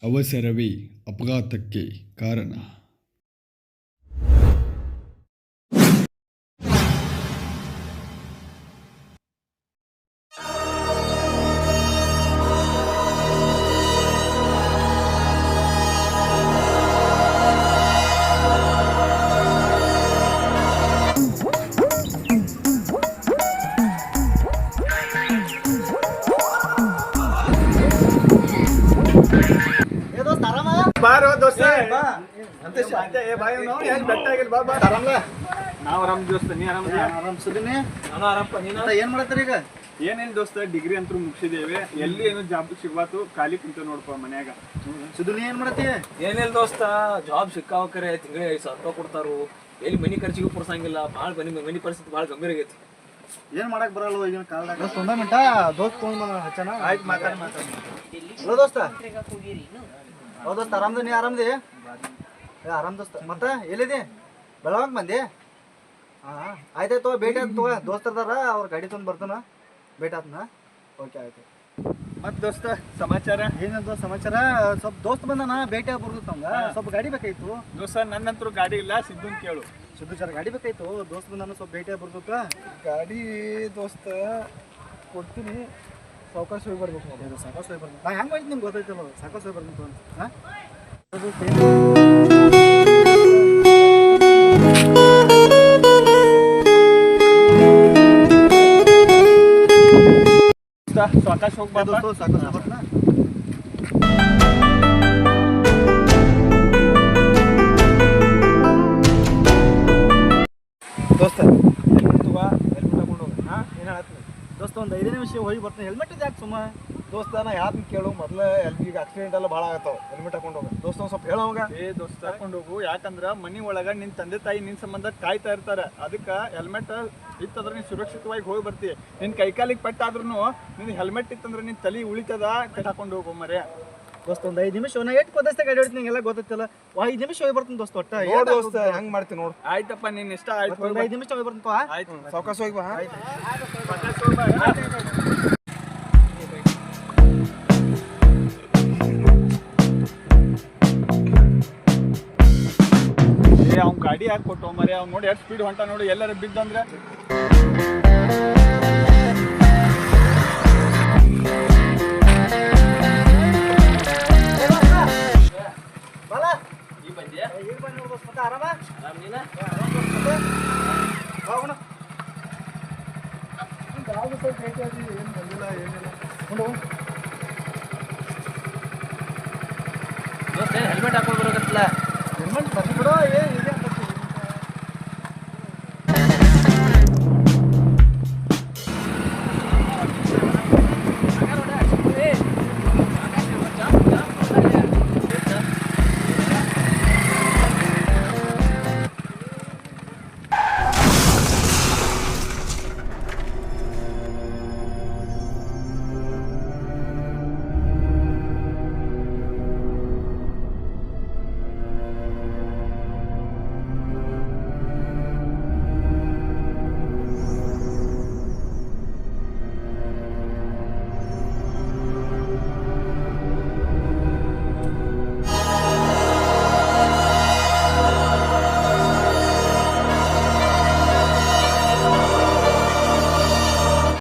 ಅವಸರವೇ ಅಪಘಾತಕ್ಕೆ ಕಾರಣ. ಬಾರೋ ದೋಸ್ತ ನಾವು ಆರಾಮ್ ದೋಸ್ತ ನೀ ಆರಾಮ ಆರಾಮ್ಸದಿನಿ. ನಾನು ಆರಾಮಪ್ಪ ನೀನು ಏನ್ ಮಾಡತ್ತೀರಿ ಈಗ? ಏನೇನು ದೋಸ್ತ ಡಿಗ್ರಿ ಅಂತೂ ಮುಗಿಸಿದೇವೆ ಎಲ್ಲಿ ಏನು ಜಾಬ್ ಸಿಗ್ಬಾತು ಖಾಲಿ ಕುಂತ ನೋಡಪ್ಪ ಮನ್ಯಾಗ. ಸುದು ನೀ ಏನ್ ಮಾಡತ್ತಿ? ಏನಿಲ್ಲ ದೋಸ್ತ, ಜಾಬ್ ಸಿಕ್ಕಾವಕರೆ ತಿಂಗಳಿಗೆ 5,000 ರೂಪಾಯಿ ಕೊಡ್ತಾರು. ಎಲ್ಲಿ ಮನಿ ಖರ್ಚಿಗೂ ಪುರ್ಸಂಗಿಲ್ಲ. ಭಾಳ ಮನಿ ಪರಿಸ್ಥಿತಿ ಭಾಳ ಗಂಭೀರ ಆಗೈತಿ. ಏನ್ ಮಾಡಕ್ ಬರಲ್ಲ ಈಗಿನ ಕಾಲದಾಗ. ಒಂದ ಮಿನಿಟ ದೋಸ್ತ್ ತೊಗೊಂಡ್ ಹಚ್ಚನ. ಆಯ್ತು ಮಾತಾಡ ಹಲೋ ದೋಸ್ತ. ಹೌದು ದೋಸ್ತ, ಆರಾಮದ? ನೀ ಆರಾಮದಿ? ಆರಾಮ್ ದೋಸ್ತ. ಮತ್ತ ಎಲ್ಲಿದೆ? ಬೆಳಗಾವ್ ಬಂದಿ? ಹಾಂ ಆಯ್ತಾಯ್ತು, ಭೇಟಿ ಆಯ್ತು ತಗೋ. ದೋಸ್ತರ್ದಾರ ಅವ್ರ ಗಾಡಿ ತೊಗೊಂಡು ಬರ್ತಾನ, ಭೇಟಿ ಆತ್ನ. ಓಕೆ ಆಯ್ತು. ಮತ್ ದೋಸ್ತ ಸಮಾಚಾರ ಏನಂತ ಸಮಾಚಾರ? ಸ್ವಲ್ಪ ದೋಸ್ತ್ ಬಂದಾನ, ಭೇಟಿ ಆಗಿ ಬರ್ದು ಸ್ವಲ್ಪ ಗಾಡಿ ಬೇಕಾಯ್ತು. ದೋಸ್ತ ನನ್ನಂತರೂ ಗಾಡಿ ಇಲ್ಲ, ಸಿದ್ದುನ್ ಕೇಳು. ಸುದ್ದು ಸರ್ ಗಾಡಿ ಬೇಕಾಯ್ತು, ದೋಸ್ತ್ ಬಂದಾನ, ಸ್ವಲ್ಪ ಭೇಟಿ ಆಗಿ ಬರ್ದಕ್ಕ. ಗಾಡಿ ದೋಸ್ತ ಕೊಡ್ತೀನಿ, ಸಾವಕಾಶ ಹೋಗಿ ಬರ್ಬೇಕು ನೋಡಿ. ಸಾಕಾಸ್ ಹೋಗಿ ಬರ್ತೀನಿ. ನಾ ಹೆಂಗೆ ಮಾಡಿದ್ದು ನಿಮ್ಗೆ ಗೊತ್ತೈತಲ್ಲ, ಸಾಕಾಸ್ ಹೋಗಿ ಬರ್ತೀನಿ ಅಂತ. ಹಾಂ ಸಾವಕಾಶ ಹೋಗಿ ದೋಸ್ತ, ಸಾಕಾಸ್ ಹೋಗಿ ಬರ್ತೀನ. ದೋಸ್ತ ಹೆಲ್ಮೆಟ್ ತಗೊಂಡು ಹೋಗಿ. ಹಾಂ ಏನು ಹೇಳತ್ತೀನಿ ದೋಸ್ತ, ಒಂದು 5 ನಿಮಿಷ ಹೋಗಿ ಬರ್ತೀನಿ. ಹೆಲ್ಮೆಟ್ ಯಾಕೆ ಸುಮ್ಮ? ದೋಸ್ತ ನಾ ಯಾರನ್ನ ಕೇಳು, ಮೊದಲು ಈಗ ಆಕ್ಸಿಡೆಂಟ್ ಎಲ್ಲ ಭಾಳ ಆಗತ್ತಾವ. ಹೆಲ್ಮೆಟ್ ಹಾಕೊಂಡು ಹೋಗ ದೋಸ್ತ ಒಂದು ಸ್ವಲ್ಪ ಹೇಳೋವಾಗ. ದೋಸ್ತ ಹಾಕೊಂಡು ಹೋಗು, ಯಾಕಂದ್ರೆ ಮನೆ ಒಳಗೆ ನಿನ್ನ ತಂದೆ ತಾಯಿ ನಿನ್ನ ಸಂಬಂಧ ಕಾಯ್ತಾ ಇರ್ತಾರೆ. ಅದಕ್ಕೆ ಹೆಲ್ಮೆಟ್ ಇತ್ತಂದ್ರೆ ನೀನು ಸುರಕ್ಷಿತವಾಗಿ ಹೋಗಿ ಬರ್ತೀವಿ. ನಿನ್ನ ಕೈಕಾಲಿಗೆ ಪಟ್ಟಾದ್ರೂ ನಿನ್ನ ಹೆಲ್ಮೆಟ್ ಇತ್ತಂದ್ರೆ ನಿನ್ನ ತಲೆ ಉಳಿತದ, ಕಟ್ ಹಾಕೊಂಡು ಹೋಗು ಮರೆ. ದೋಸ್ತ ಒಂದು 5 ನಿಮಿಷ, ನಾ ಎಷ್ಟು ಪದಸ್ತೆ ಗಾಡಿ ಹೊಡ್ತೀನಿ, ನಿಂಗೆಲ್ಲ ಗೊತ್ತೈತಲ್ಲ. 5 ನಿಮಿಷ ಹೋಗಿ ಬರ್ತೀನಿ ದೋಸ್ತ. ಒಟ್ಟ ನೋಡು ದೋಸ್ತ ಹೆಂಗೆ ಮಾಡ್ತೀನಿ ನೋಡು. ಆಯ್ತಪ್ಪ, ನಿನ್ನ ಇಷ್ಟ ಆಯ್ತು. ಒಂದು 5 ನಿಮಿಷ ಹೋಗಿ ಬರ್ತೀನಿ. ಆಯ್ತು, ಸಾವಕಾಶ ಹೋಗಿ ಬಾ. ಅವ್ನ ಗಾಡಿ ಯಾಕೆ ಕೊಟ್ಟು ಮರೆ, ಅವ್ನು ನೋಡಿ ಎಷ್ಟು ಸ್ಪೀಡ್ ಹೊಂಟ ನೋಡಿ. ಎಲ್ಲರೂ ಬಿದ್ದಂದ್ರೆ ಹೆಲ್ಮೆಟ್ ಹಾಕೊಂಡು ಬರೋಕತ್ತಲ್ಲ. ಹೆಲ್ಮೆಟ್ ಬರ್ತಿ ಬಿಡೋ.